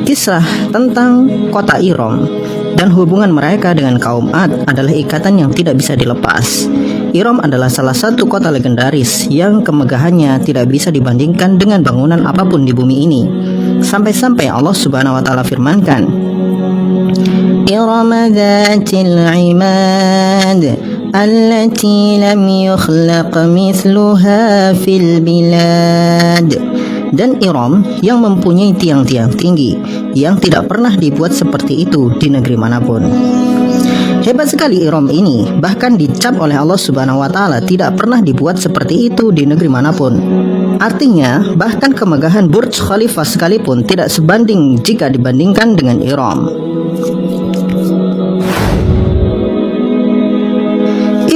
Kisah tentang kota Iram dan hubungan mereka dengan kaum Ad adalah ikatan yang tidak bisa dilepas. Iram adalah salah satu kota legendaris yang kemegahannya tidak bisa dibandingkan dengan bangunan apapun di bumi ini. Sampai-sampai Allah Subhanahu wa taala firmankan, Iram dzatil imad allati lam yukhlaq mithluha fil bilad. Dan Iram yang mempunyai tiang-tiang tinggi yang tidak pernah dibuat seperti itu di negeri manapun. Hebat sekali Iram ini, bahkan dicap oleh Allah Subhanahu wa taala tidak pernah dibuat seperti itu di negeri manapun. Artinya, bahkan kemegahan Burj Khalifa sekalipun tidak sebanding jika dibandingkan dengan Iram.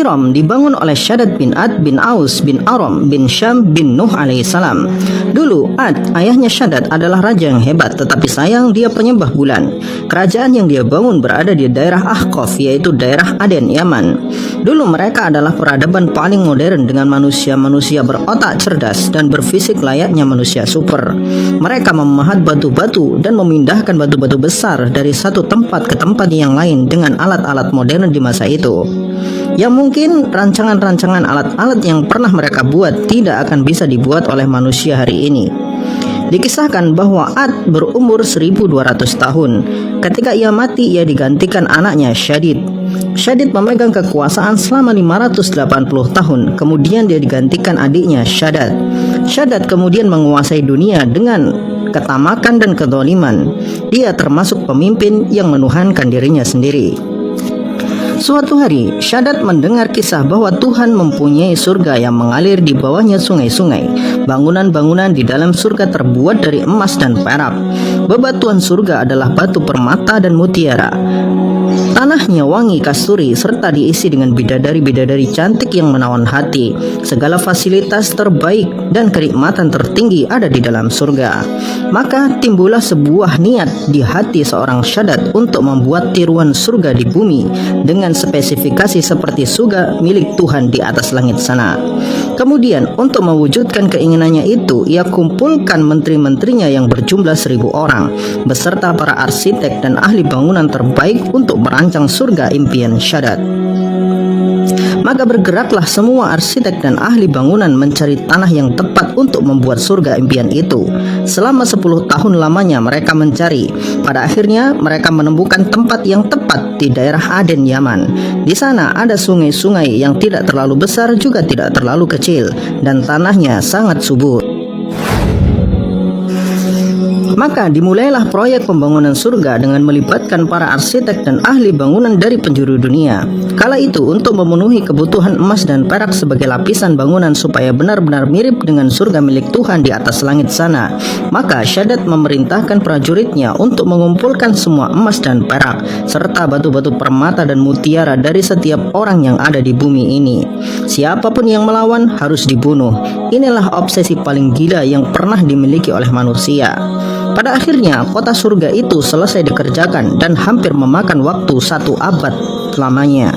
Iram dibangun oleh Shaddad bin Ad bin Aus bin Aram bin Syam bin Nuh alaihissalam. Dulu Ad, ayahnya Shaddad, adalah raja yang hebat, tetapi sayang dia penyembah bulan. Kerajaan yang dia bangun berada di daerah Ahqaf, yaitu daerah Aden, Yaman. Dulu mereka adalah peradaban paling modern dengan manusia-manusia berotak cerdas dan berfisik layaknya manusia super. Mereka memahat batu-batu dan memindahkan batu-batu besar dari satu tempat ke tempat yang lain dengan alat-alat modern di masa itu. Yang mungkin rancangan-rancangan alat-alat yang pernah mereka buat tidak akan bisa dibuat oleh manusia hari ini. Dikisahkan bahwa Ad berumur 1200 tahun. Ketika ia mati, ia digantikan anaknya Syadid. Syadid memegang kekuasaan selama 580 tahun. Kemudian dia digantikan adiknya Shaddad. Shaddad kemudian menguasai dunia dengan ketamakan dan kezaliman. Dia termasuk pemimpin yang menuhankan dirinya sendiri. Suatu hari, Shaddad mendengar kisah bahwa Tuhan mempunyai surga yang mengalir di bawahnya sungai-sungai. Bangunan-bangunan di dalam surga terbuat dari emas dan perak. Bebatuan surga adalah batu permata dan mutiara. Tanahnya wangi kasturi serta diisi dengan bidadari-bidadari cantik yang menawan hati. Segala fasilitas terbaik dan kenikmatan tertinggi ada di dalam surga. Maka timbullah sebuah niat di hati seorang Shaddad untuk membuat tiruan surga di bumi dengan spesifikasi seperti surga milik Tuhan di atas langit sana. Kemudian untuk mewujudkan keinginannya itu, ia kumpulkan menteri-menterinya yang berjumlah 1000 orang beserta para arsitek dan ahli bangunan terbaik untuk merancang surga impian Shaddad. Maka bergeraklah semua arsitek dan ahli bangunan mencari tanah yang tepat untuk membuat surga impian itu. Selama 10 tahun lamanya mereka mencari. Pada akhirnya mereka menemukan tempat yang tepat di daerah Aden, Yaman. Di sana ada sungai-sungai yang tidak terlalu besar juga tidak terlalu kecil, dan tanahnya sangat subur. Maka dimulailah proyek pembangunan surga dengan melibatkan para arsitek dan ahli bangunan dari penjuru dunia. Kala itu untuk memenuhi kebutuhan emas dan perak sebagai lapisan bangunan supaya benar-benar mirip dengan surga milik Tuhan di atas langit sana. Maka Shaddad memerintahkan prajuritnya untuk mengumpulkan semua emas dan perak serta batu-batu permata dan mutiara dari setiap orang yang ada di bumi ini. Siapapun yang melawan harus dibunuh. Inilah obsesi paling gila yang pernah dimiliki oleh manusia. Pada akhirnya kota surga itu selesai dikerjakan dan hampir memakan waktu 1 abad lamanya.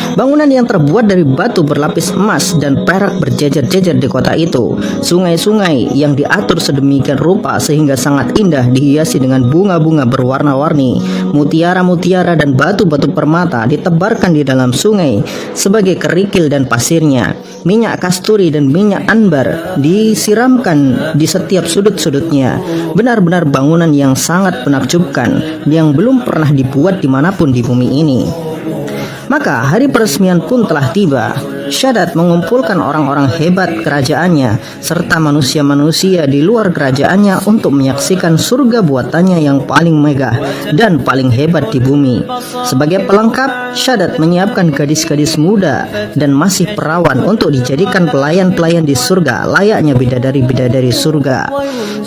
Bangunan yang terbuat dari batu berlapis emas dan perak berjejer-jejer di kota itu. Sungai-sungai yang diatur sedemikian rupa sehingga sangat indah dihiasi dengan bunga-bunga berwarna-warni. Mutiara-mutiara dan batu-batu permata ditebarkan di dalam sungai sebagai kerikil dan pasirnya. Minyak kasturi dan minyak ambar disiramkan di setiap sudut-sudutnya. Benar-benar bangunan yang sangat menakjubkan yang belum pernah dibuat dimanapun di bumi ini. Maka hari peresmian pun telah tiba. Shaddad mengumpulkan orang-orang hebat kerajaannya serta manusia-manusia di luar kerajaannya untuk menyaksikan surga buatannya yang paling megah dan paling hebat di bumi. Sebagai pelengkap, Shaddad menyiapkan gadis-gadis muda dan masih perawan untuk dijadikan pelayan-pelayan di surga layaknya bidadari-bidadari surga.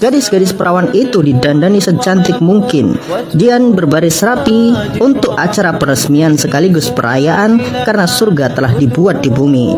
Gadis-gadis perawan itu didandani secantik mungkin dan berbaris rapi untuk acara peresmian sekaligus perayaan karena surga telah dibuat di bumi. bumi.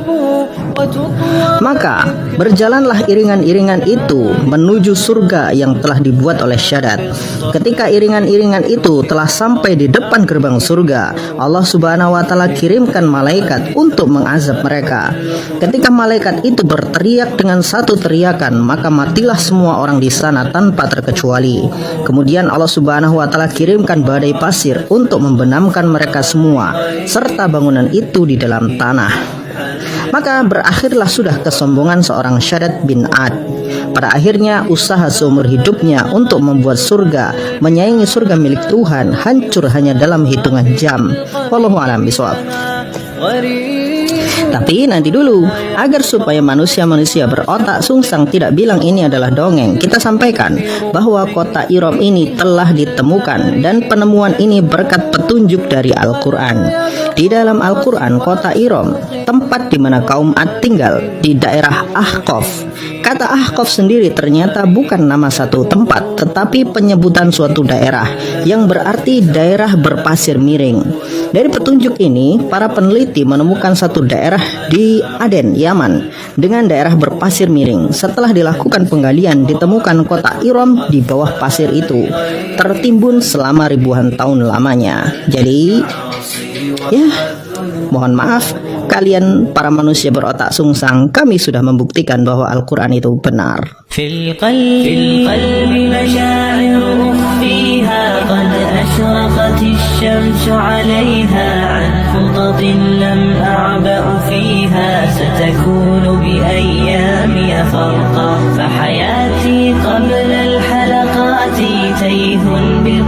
Maka berjalanlah iringan-iringan itu menuju surga yang telah dibuat oleh Syaddad. Ketika iringan-iringan itu telah sampai di depan gerbang surga, Allah Subhanahu wa taala kirimkan malaikat untuk mengazab mereka. Ketika malaikat itu berteriak dengan satu teriakan, maka matilah semua orang di sana tanpa terkecuali. Kemudian Allah Subhanahu wa taala kirimkan badai pasir untuk membenamkan mereka semua serta bangunan itu di dalam tanah. Maka berakhirlah sudah kesombongan seorang Syaddad bin Ad. Pada akhirnya usaha seumur hidupnya untuk membuat surga, menyaingi surga milik Tuhan, hancur hanya dalam hitungan jam. Wallahu a'lam bishawab. Tapi nanti dulu, agar supaya manusia-manusia berotak sungsang tidak bilang ini adalah dongeng, kita sampaikan bahwa kota Iram ini telah ditemukan dan penemuan ini berkat petunjuk dari Al-Quran. Di dalam Al-Quran, kota Iram, tempat di mana kaum Ad tinggal di daerah Ahqaf. Kata Ahqaf sendiri ternyata bukan nama satu tempat, tetapi penyebutan suatu daerah yang berarti daerah berpasir miring. Dari petunjuk ini, para peneliti menemukan satu daerah di Aden, Yaman, dengan daerah berpasir miring. Setelah dilakukan penggalian, ditemukan kota Iram di bawah pasir itu, tertimbun selama ribuan tahun lamanya. Jadi, ya, mohon maaf, kalian para manusia berotak sungsang, kami sudah membuktikan bahwa Al-Quran itu benar. Fil qalbi masyaa'ir ukhfiha qad ashraqatis syamsu 'alayha 'an khutatin lam a'ba'u fiha satakunu bi ayyami farqa fa hayati qabla al halaqati tayhun bi